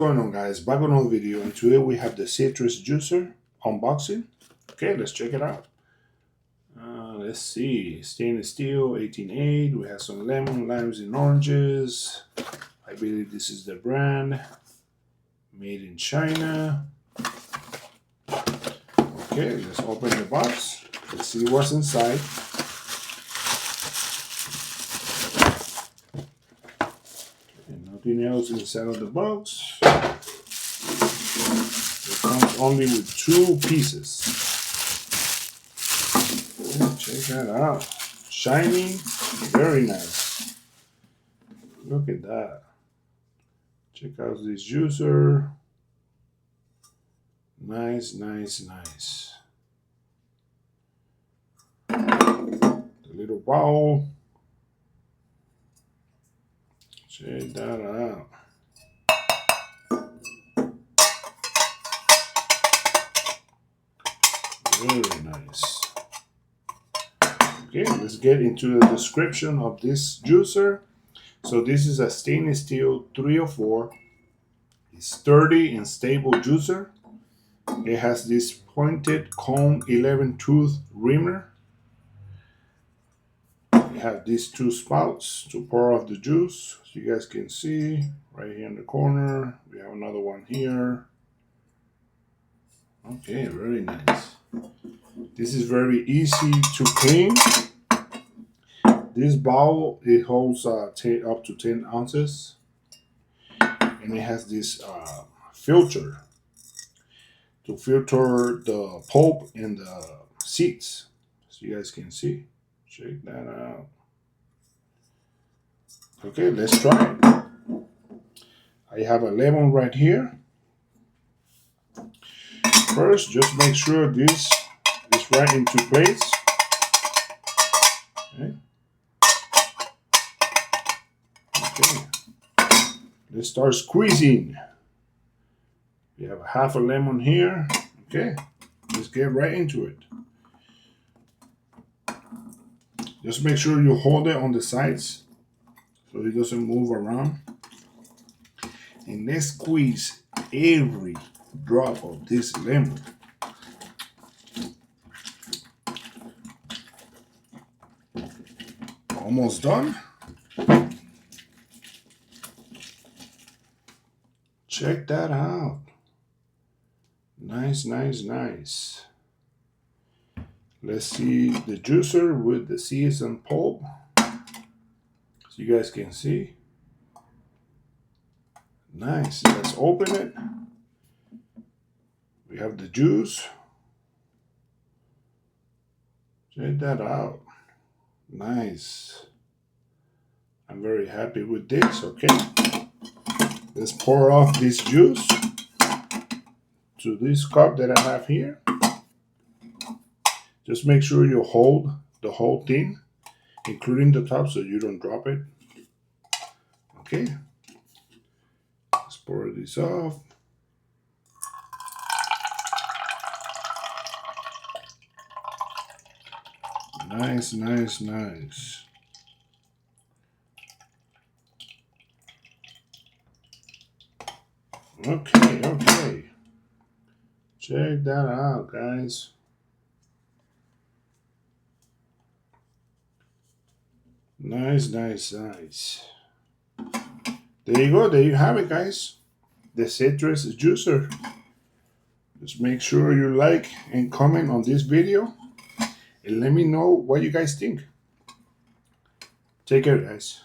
What's going on, guys? Back on another video, and today we have the citrus juicer unboxing. Okay, let's check it out. Let's see, stainless steel 18.8. We have some lemon, limes, and oranges. I believe this is the brand, made in China. Okay, let's open the box. Let's see what's inside. And nothing else inside of the box. It comes only with 2 pieces. Oh, check that out. Shiny, very nice. Look at that. Check out this juicer. Nice, nice, nice. The little bowl. Check that out. Very nice. Okay, let's get into the description of this juicer. So this is a stainless steel 304. It's sturdy and stable juicer. It has this pointed cone 11 tooth reamer. We have these 2 spouts to pour off the juice. So you guys can see right here in the corner. We have another one here. Okay, very nice. This is very easy to clean. This bowl, it holds up to 10 ounces. And it has this filter to filter the pulp and the seeds. So you guys can see. Check that out. Okay, let's try it. I have a lemon right here. First, just make sure this is right into place. Okay. Let's start squeezing. We have half a lemon here. Okay, let's get right into it. Just make sure you hold it on the sides so it doesn't move around. And let's squeeze every drop of this lemon. Almost done. Check that out. Nice, nice, nice. Let's see the juicer with the seeds and pulp. So you guys can see. Nice. Let's open it. We have the juice. Check that out. Nice. I'm very happy with this. Okay. Let's pour off this juice to this cup that I have here. Just make sure you hold the whole thing, including the top, so you don't drop it. Okay. Let's pour this off. Nice, nice, nice. Okay, okay. Check that out, guys. Nice, nice, nice. There you go. There you have it, guys. The citrus juicer. Just make sure you like and comment on this video. And let me know what you guys think. Take care, guys.